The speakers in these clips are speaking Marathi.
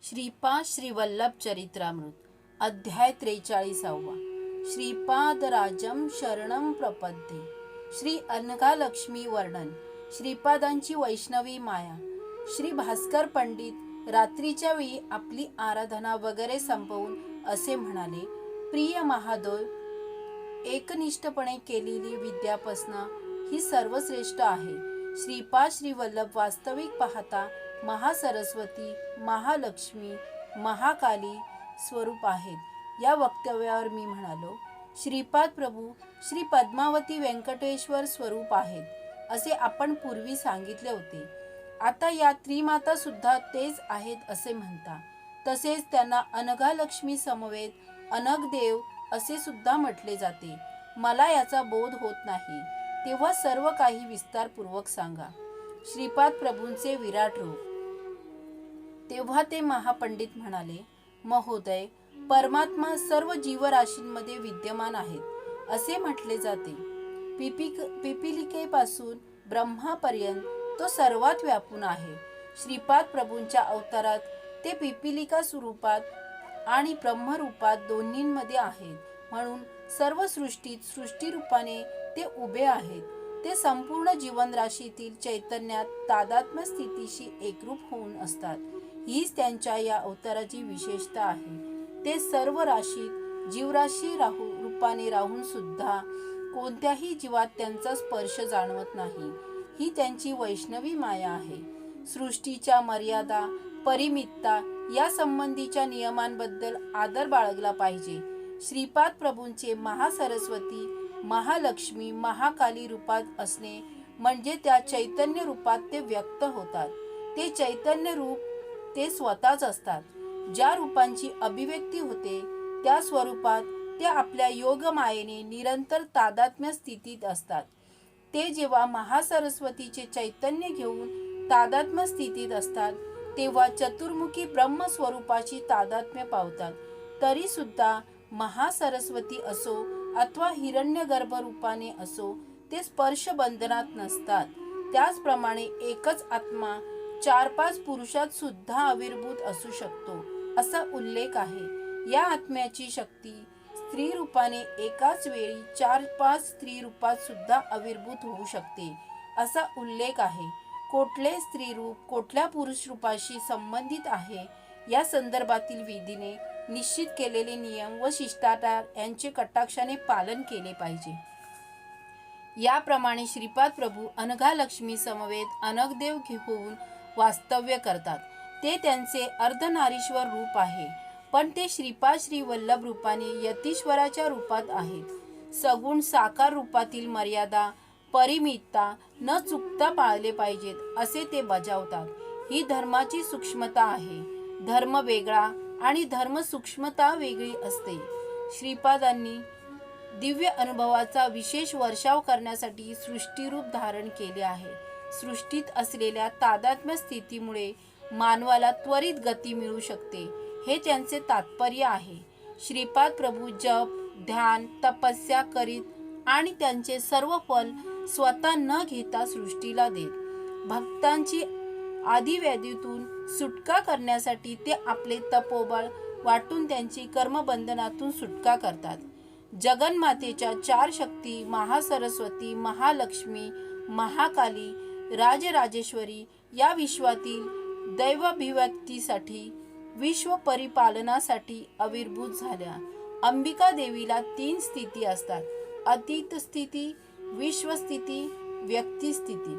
श्रीपाद श्रीवल्लभ चरित्रामृत अध्याय 43. श्रीपादराजम शरणं प्रपद्ये. श्री अनघालक्ष्मी वर्णन. श्रीपादांची वैष्णवी माया. श्री भास्कर पंडित रात्रीच्या वेळी आपली आराधना वगैरे संपवून असे म्हणाले, प्रिय महादेव, एकनिष्ठपणे केलेली विद्यापसना ही सर्वश्रेष्ठ आहे. श्रीपाद श्रीवल्लभ वास्तविक पाहता महासरस्वती, महालक्ष्मी, महाकाली स्वरूप आहेत. या वक्तव्यावर मी म्हणालो, श्रीपाद प्रभू श्री पद्मावती व्यंकटेश्वर स्वरूप आहेत असे आपण पूर्वी सांगितले होते. आता या त्रिमाता सुद्धा तेच आहेत असे म्हणता. तसेच त्यांना अनघालक्ष्मी समवेत अनघदेव असे सुद्धा म्हटले जाते. मला याचा बोध होत नाही, तेव्हा सर्व काही विस्तारपूर्वक सांगा. श्रीपाद प्रभूंचे विराट रूप. तेव्हा ते महापंडित म्हणाले, महोदय, परमात्मा सर्व जीवराशींमध्ये विद्यमान आहेत असे म्हटले जाते. पिपीलिकेपासून ब्रह्मापर्यंत तो सर्वात व्यापून आहे. श्रीपाद प्रभूंच्या अवतारात ते पिपीलिका स्वरूपात आणि ब्रह्मरूपात दोन्हींमध्ये आहेत. म्हणून सर्व सृष्टीत सृष्टीरूपाने ते उभे आहेत. ते संपूर्ण जीवनराशीतील चैतन्यात तादात्म्य स्थितीशी एकरूप होऊन असतात. हीच त्यांच्या या अवताराची विशेषता आहे. ते सर्व राशीत जीवराशी रूपाने राहून सुद्धा कोणत्याही जीवात त्यांचा स्पर्श जाणवत नाही. ही त्यांची वैष्णवी माया आहे. सृष्टीच्या मर्यादा, परिमितता या संबंधीच्या नियमांबद्दल आदर बाळगला पाहिजे. श्रीपाद प्रभूंचे महासरस्वती, महालक्ष्मी, महाकाली रूपात असणे म्हणजे त्या चैतन्य रूपात ते व्यक्त होतात. ते चैतन्य रूप ते स्वतःच असतात. ज्या रूपांची अभिव्यक्ती होते त्या स्वरूपात ते आपल्या योगमायेने निरंतर तादात्म्य स्थितीत असतात. ते जेव्हा महासरस्वतीचे चैतन्य घेऊन तादात्म्य स्थितीत असतात तेव्हा चतुर्मुखी ब्रह्म स्वरूपाची तादात्म्य पावतात. तरी सुद्धा महासरस्वती असो अथवा हिरण्यगर्भ रूपाने असो ते स्पर्श बंधनात नसतात. त्याचप्रमाणे एकच आत्मा 4-5 पुरुषात सुद्धा आविर्भूत असू शकतो असा उल्लेख आहे. या आत्म्याची शक्ती स्त्री रूपाने एकाच वेळी 4-5 स्त्री रूपात सुद्धा आविर्भूत होऊ शकते असा उल्लेख आहे. कोठले स्त्री रूप कोठल्या पुरुष रूपाशी संबंधित आहे या संदर्भातील विधीने निश्चित केलेले नियम व शिष्टाचार यांचे कटाक्षाने पालन केले पाहिजे. याप्रमाणे श्रीपाद प्रभू अनघालक्ष्मी समवेत अनघदेव होऊन वास्तव्य करतात. ते त्यांचे अर्धनारीश्वर रूप आहे, पण ते श्रीपाद श्रीवल्लभ रूपाने यतीश्वराच्या रूपात आहेत. सगुण साकार रूपातील मर्यादा, परिमितता न चुकता पाळले पाहिजेत असे ते बजावतात. ही धर्माची सूक्ष्मता आहे. धर्म वेगळा आणि धर्म सूक्ष्मता वेगळी असते. श्रीपादांनी दिव्य अनुभवाचा विशेष वर्षाव करण्यासाठी सृष्टीरूप धारण केले आहे. सृष्टीत असलेल्या तादात्म्य स्थितीमुळे मानवाला त्वरित गती मिळू शकते, हे त्यांचे तात्पर्य आहे. श्रीपाद प्रभू जप, ध्यान, तपस्या करीत आणि त्यांचे सर्व फल स्वतः न घेता सृष्टीला देत. भक्तांची आदिव्याधीतून सुटका करण्यासाठी ते आपले तपोबळ वाटून त्यांची कर्मबंधनातून सुटका करतात. जगन्मातेच्या 4 शक्ती महासरस्वती, महालक्ष्मी, महाकाली, राजराजेश्वरी या विश्वातील दैवाभिव्यक्तीसाठी, विश्व परिपालनासाठी आविर्भूत झाल्या. अंबिका देवीला 3 स्थिती असतात: अतीत स्थिती, विश्वस्थिती, व्यक्तिस्थिती.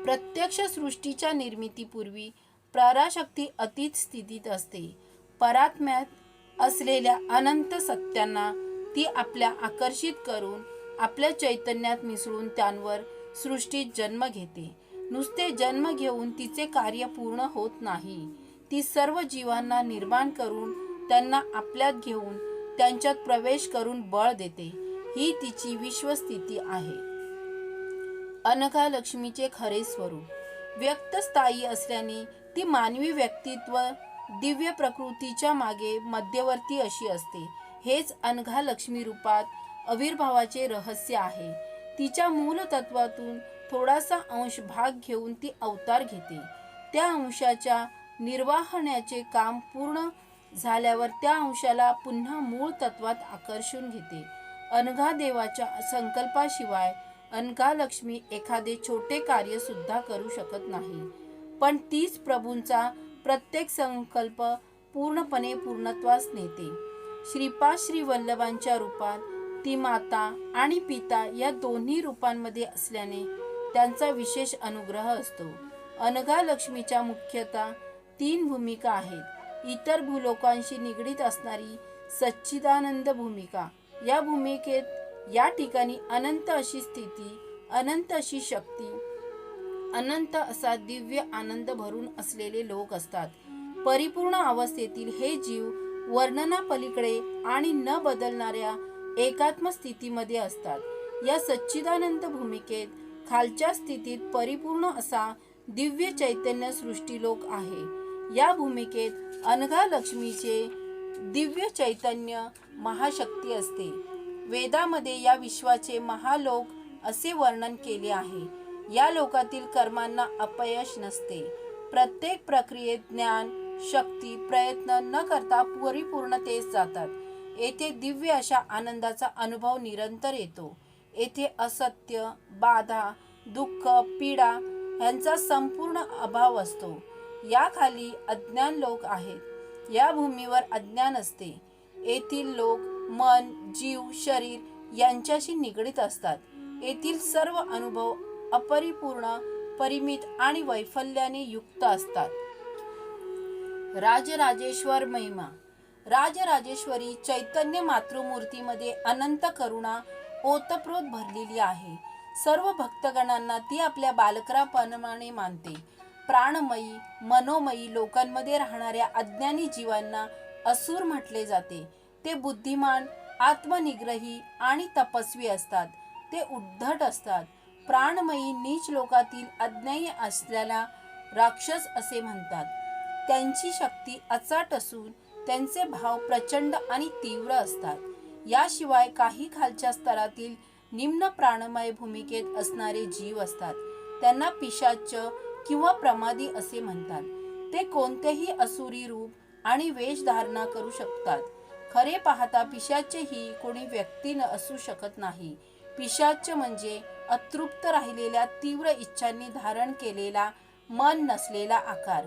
प्रत्यक्ष सृष्टीच्या निर्मितीपूर्वी पराशक्ती अतीत स्थितीत असते. परात्म्यात असलेल्या अनंत सत्यांना ती आपल्या आकर्षित करून आपल्या चैतन्यात मिसळून त्यांवर सृष्टीत जन्म घेते. नुसते जन्म घेऊन तिचे कार्य पूर्ण होत नाही. ती सर्व जीवांना निर्माण करून त्यांना आपल्यात घेऊन त्यांच्यात प्रवेश करून बळ देते. ही तिची विश्वस्थिती आहे. अनघालक्ष्मीचे खरे स्वरूप व्यक्तस्थायी असल्याने ती मानवी व्यक्तित्व दिव्य प्रकृतीच्या मागे मध्यवर्ती अशी असते. हेच अनघालक्ष्मी रूपात आविर्भावाचे रहस्य आहे. तिच्या मूल तत्वातून थोडासा अंश भाग घेऊन ती अवतार घेते. त्या अंशाच्या निर्वाहण्याचे काम पूर्ण झाल्यावर त्या अंशाला पुन्हा मूळ तत्वात आकर्षून घेते. अनघा देवाच्या संकल्पाशिवाय अनघा लक्ष्मी एखादे छोटे कार्य सुद्धा करू शकत नाही, पण तीच प्रभूंचा प्रत्येक संकल्प पूर्णपणे पूर्णत्वास नेते. श्रीपाद श्री वल्लभांच्या रूपात ती माता आणि पिता या दोन्ही रूपांमध्ये असल्याने त्यांचा विशेष अनुग्रह असतो. अनघा लक्ष्मीच्या मुख्यतः 3 भूमिका आहेत. इतर भूलोकांशी निगडीत असणारी सच्चिदानंद भूमिका. या भूमिकेत या ठिकाणी अनंत अशी स्थिती, अनंत अशी शक्ती, अनंत असा दिव्य आनंद भरून असलेले लोक असतात. परिपूर्ण अवस्थेतील हे जीव वर्णनापलीकडे आणि न बदलणाऱ्या एकात्म स्थितीमध्ये असतात. या सच्चिदानंद भूमिकेत खालच्या स्थितीत परिपूर्ण असा दिव्य चैतन्य सृष्टीलोक आहे. या भूमिकेत अनघा लक्ष्मीचे दिव्य चैतन्य महाशक्ती असते. वेदामध्ये या विश्वाचे महालोक असे वर्णन केले आहे. या लोकातील कर्मांना अपयश नसते. प्रत्येक प्रक्रियेत ज्ञान, शक्ती, प्रयत्न न करता परिपूर्णतेस जातात. येथे दिव्य अशा आनंदाचा अनुभव निरंतर येतो. येथे असत्य, बाधा, दुःख, पीडा यांचा संपूर्ण अभाव असतो. या खाली अज्ञान लोक आहेत. या भूमीवर अज्ञान असते. येथील लोक मन, जीव, शरीर यांच्याशी निगडीत असतात. येथील सर्व अनुभव अपरिपूर्ण, परिमित आणि वैफल्याने युक्त असतात. राजराजेश्वर महिमा. राजराजेश्वरी चैतन्य मातृमूर्तीमध्ये अनंत करुणा ओतप्रोत भरलेली आहे. सर्व भक्तगणांना ती आपल्या बालकाप्रमाणे मानते. प्राणमयी, मनोमयी लोकांमध्ये राहणाऱ्या अज्ञानी जीवांना असुर म्हटले जाते. ते बुद्धिमान, आत्मनिग्रही आणि तपस्वी असतात. ते उद्धट असतात. प्राणमयी नीच लोकातील अज्ञानी असल्याला राक्षस असे म्हणतात. त्यांची शक्ती अचाट असून त्यांचे भाव प्रचंड आणि तीव्र असतात. याशिवाय काही खालच्या स्तरातील निम्न प्राणमय भूमिकेत असणारे जीव असतात. त्यांना पिशाच किंवा प्रमादी असे म्हणतात. ते कोणतेही असुरी रूप आणि वेश धारणा करू शकतात. खरे पाहता पिशाच ही कोणी व्यक्ती असू शकत नाही. पिशाच म्हणजे अतृप्त राहिलेल्या तीव्र इच्छांनी धारण केलेला मन नसलेला आकार.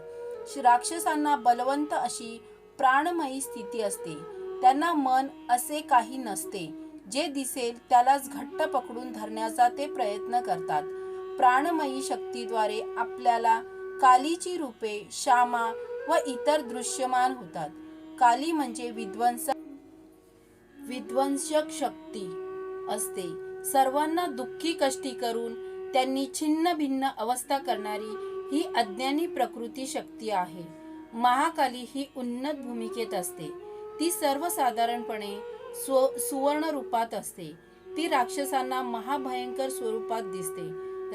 राक्षसांना बलवंत अशी प्राणमयी स्थिती असते. त्यांना मन असे काही नसते. जे दिसेल त्यालाच घट्ट पकडून धरण्याचा ते प्रयत्न करतात. प्राणमयी शक्तीद्वारे आपल्याला कालीची रूपे, श्यामा व इतर दृश्यमान होतात. काली म्हणजे विध्वंसक शक्ती असते. सर्वांना दुःखी कष्टी करून त्यांनी छिन्न भिन्न अवस्था करणारी ही अज्ञानी प्रकृती शक्ती आहे. महाकाली ही उन्नत भूमिकेत असते. ती सर्वसाधारणपणे सुवर्ण रूपात असते. ती राक्षसांना महाभयंकर स्वरूपात दिसते.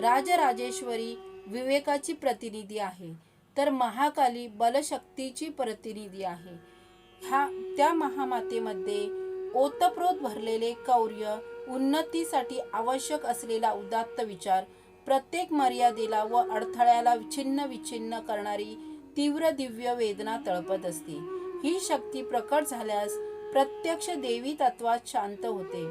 राजराजेश्वरी विवेकाची प्रतिनिधी आहे, तर महाकाली बलशक्तीची प्रतिनिधी आहे. त्या महामातेमध्ये ओतप्रोत भरलेले कौर्य, उन्नतीसाठी आवश्यक असलेला उदात्त विचार, प्रत्येक मर्यादेला व अडथळ्याला छिन्न विच्छिन्न करणारी तीव्र दिव्य वेदना तळपत असते. ही शक्ती प्रकट झाल्यास प्रत्यक्ष देवी तत्वात शांत होते.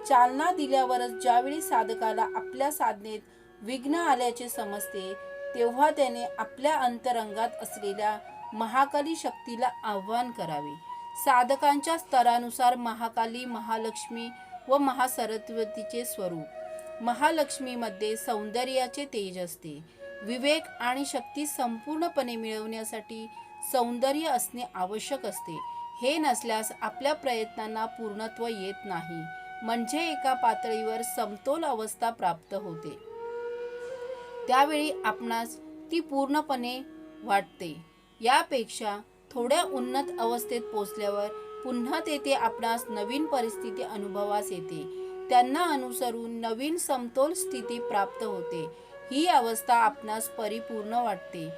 चालना दिल्यावरच ज्यावेळी साधकाला आपल्या साधनेत विघ्न आल्याचे समजते, तेव्हा त्याने आपल्या अंतरंगात असलेल्या महाकाली शक्तीला आव्हान करावे. साधकांच्या स्तरानुसार महाकाली, महालक्ष्मी व महासरस्वतीचे स्वरूप. महालक्ष्मीमध्ये सौंदर्याचे तेज असते. विवेक आणि शक्ती संपूर्णपणे मिळवण्यासाठी सौंदर्य असणे आवश्यक असते. हे नसल्यास आपल्या प्रयत्नांना पूर्णत्व येत नाही. म्हणजे एका पातळीवर समतोल अवस्था प्राप्त होते. त्यावेळी आपणास ती पूर्णपणे वाटते. यापेक्षा थोड्या उन्नत अवस्थेत पोचल्यावर पुन्हा तेथे आपणास नवीन परिस्थिती अनुभवास येते. त्यांना अनुसरून नवीन समतोल स्थिती प्राप्त होते. ही अवस्था आपणास परिपूर्ण वाटते.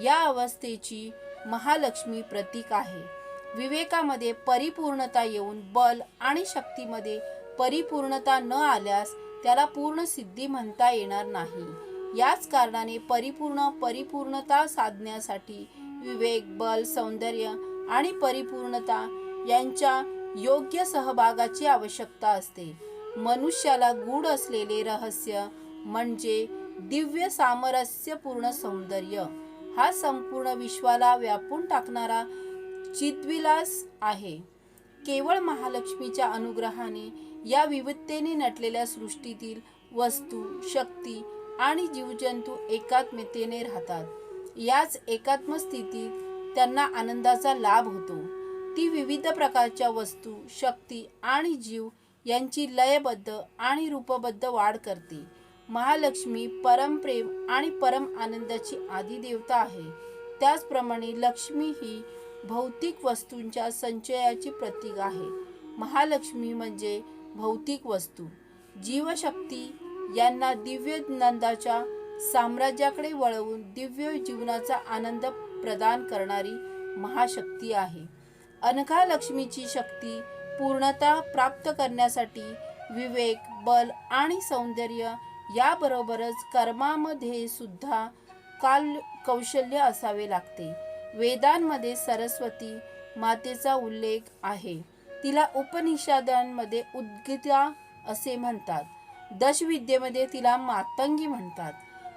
या अवस्थेची महालक्ष्मी प्रतीक आहे. विवेकामध्ये परिपूर्णता येऊन बल आणि शक्तीमध्ये परिपूर्णता न आल्यास त्याला पूर्ण सिद्धी म्हणता येणार नाही. याच कारणाने परिपूर्णता साधण्यासाठी विवेक, बल, सौंदर्य आणि परिपूर्णता यांच्या योग्य सहभागाची आवश्यकता असते. मनुष्याला गूढ असलेले रहस्य म्हणजे दिव्य सामरस्यपूर्ण सौंदर्य हा संपूर्ण विश्वाला व्यापून टाकणारा चिद्विलास आहे. केवळ महालक्ष्मीच्या अनुग्रहाने या विविधतेने नटलेल्या सृष्टीतील वस्तू, शक्ती आणि जीवजंतू एकात्मतेने राहतात. याच एकात्म स्थितीत त्यांना आनंदाचा लाभ होतो. ती विविध प्रकारच्या वस्तू, शक्ती आणि जीव यांची लयबद्ध आणि रूपबद्ध वाढ करते. महालक्ष्मी परम प्रेम आणि परम आनंदाची आदिदेवता आहे. त्याचप्रमाणे लक्ष्मी ही भौतिक वस्तूंच्या संचयाची प्रतीक आहे. महालक्ष्मी म्हणजे भौतिक वस्तू, जीवशक्ती यांना दिव्य नंदाच्या साम्राज्याकडे वळवून दिव्य जीवनाचा आनंद प्रदान करणारी महाशक्ती आहे. अनघा लक्ष्मीची शक्ती पूर्णता प्राप्त करण्यासाठी विवेक, बल आणि सौंदर्य याबरोबरच कर्मामध्ये सुद्धा कौशल्य असावे लागते. वेदांमध्ये सरस्वती मातेचा उल्लेख आहे. तिला उपनिषदांमध्ये उद्गीता असे म्हणतात. दशविद्येमध्ये तिला मातंगी म्हणतात.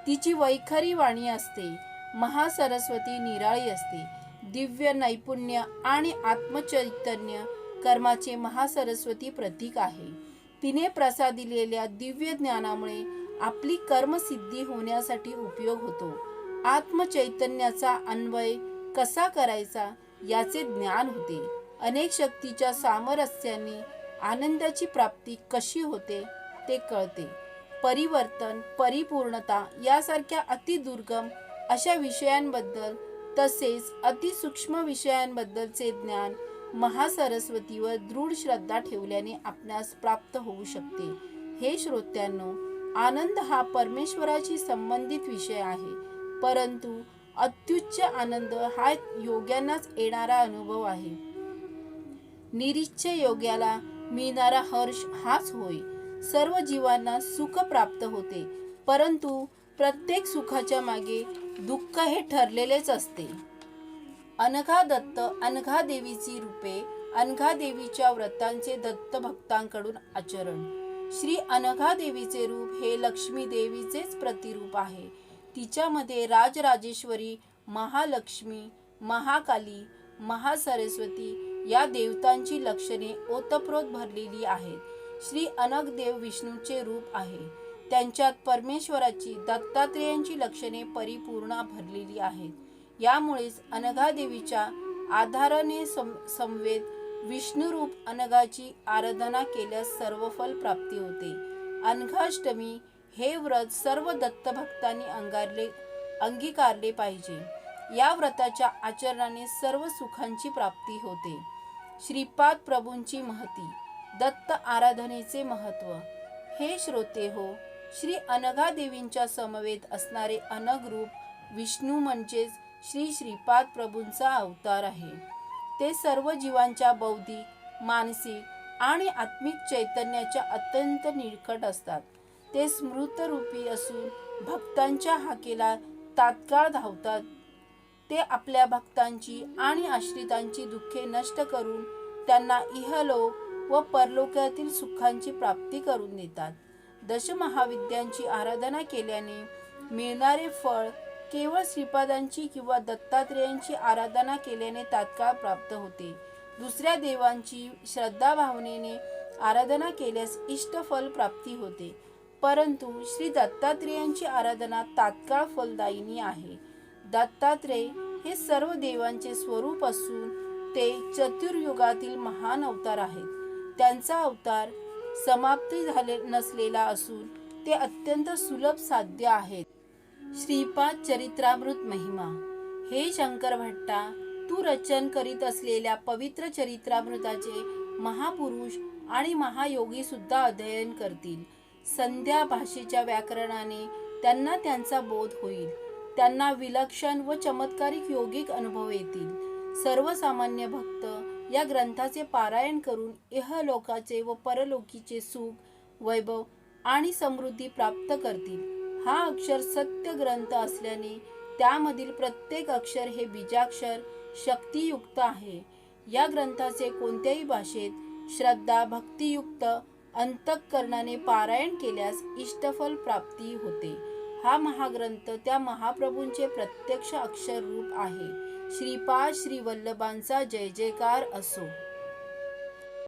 तिची वैखरी वाणी असते. महासरस्वती निराळी असते. दिव्य नैपुण्य आणि आत्मचैतन्य कर्माचे महासरस्वती प्रतीक आहे. तिने प्रसादिलेल्या दिव्य ज्ञानामुळे आपली कर्मसिद्धी होण्यासाठी उपयोग होतो. आत्मचैतन्याचा अन्वय कसा करायचा याचे ज्ञान होते. अनेक शक्तीच्या सामरस्याने आनंदाची प्राप्ती कशी होते ते कळते. परिवर्तन, परिपूर्णता यासारख्या अतिदुर्गम अशा विषयांबद्दल तसेच अतिसूक्ष्म विषयांबद्दलचे ज्ञान महासरस्वतीवर दृढ श्रद्धा ठेवल्याने आपणास प्राप्त होऊ शकते. हे श्रोत्यांनो, आनंद हा परमेश्वराशी संबंधित विषय आहे, परंतु अत्युच्च आनंद हा योग्यांनाच येणारा अनुभव आहे. निरीच्छ योग्याला मिळणारा हर्ष हाच होय. सर्व जीवांना सुख प्राप्त होते, परंतु प्रत्येक सुखाच्या मागे दुःख हे ठरलेलेच असते. अनघा दत्त, अनघा देवीची रूपे, अनघा देवीच्या व्रतांचे दत्त भक्तांकडून आचरण. श्री अनघा देवीचे रूप हे लक्ष्मी देवीचेच प्रतिरूप आहे. तिच्यामध्ये राजराजेश्वरी, महालक्ष्मी, महाकाली, महासरस्वती या देवतांची लक्षणे ओतप्रोत भरलेली आहेत. श्री अनघ देव विष्णूचे रूप आहे. त्यांच्यात परमेश्वराची, दत्तात्रेयांची लक्षणे परिपूर्ण भरलेली आहेत. यामुळेच अनघा देवीच्या आधाराने समवेत विष्णुरूप अनघाची आराधना केल्यास सर्व फल प्राप्ती होते. अनघाष्टमी हे व्रत सर्व दत्तभक्तांनी अंगीकारले पाहिजे. या व्रताच्या आचरणाने सर्व सुखांची प्राप्ती होते. श्रीपाद प्रभूंची महती, दत्त आराधनेचे महत्व. हे श्रोते हो, श्री अनघा देवींच्या समवेत असणारे अनघ रूप विष्णू म्हणजेच श्री श्रीपाद प्रभूंचा अवतार आहे. ते सर्व जीवांच्या बौद्धिक, मानसिक आणि आत्मिक चैतन्याच्या अत्यंत निकट असतात. ते स्मृतरूपी असून भक्तांच्या हाकेला तात्काळ धावतात. ते आपल्या भक्तांची आणि आश्रितांची दुःखे नष्ट करून त्यांना इहलोक व परलोकातील सुखांची प्राप्ती करून देतात. दशमहाविद्यांची आराधना केल्याने मिळणारे फळ केवळ श्रीपादांची किंवा दत्तात्रेयांची आराधना केल्याने तात्काळ प्राप्त होते. दुसऱ्या देवांची श्रद्धाभावनेने आराधना केल्यास इष्टफल प्राप्ती होते, परंतु श्री दत्तात्रेयांची आराधना तात्काळ फलदायिनी आहे. दत्तात्रेय हे सर्व देवांचे स्वरूप असून ते चतुर्युगातील महान अवतार आहेत. त्यांचा अवतार समाप्ती झाले नसलेला असून ते अत्यंत सुलभ साध्य आहेत. श्रीपाद चरित्रामृत महिमा. हे शंकर भट्टा, तू रचन करीत असलेल्या पवित्र चरित्रामृताचे महापुरुष आणि महायोगी सुद्धा अध्ययन करतील. संध्या भाषेच्या व्याकरणाने त्यांना त्यांचा बोध होईल. त्यांना विलक्षण व चमत्कारिक योगिक अनुभव येतील. सर्वसामान्य भक्त या ग्रंथाचे पारायण करून इहलोकाचे व परलोकीचे सुख, वैभव आणि समृद्धी प्राप्त करतील. हा अक्षर सत्य ग्रंथ असल्याने त्यामधील प्रत्येक अक्षर हे बीजाक्षर शक्तियुक्त आहे. या ग्रंथाचे कोणत्याही भाषेत श्रद्धा भक्तियुक्त अंतःकरणाने पारायण केल्यास इष्टफल प्राप्ती होते. हा महाग्रंथ त्या महाप्रभूंचे प्रत्यक्ष अक्षर रूप आहे. श्रीपाद श्री वल्लभांचा जय जयकार असो.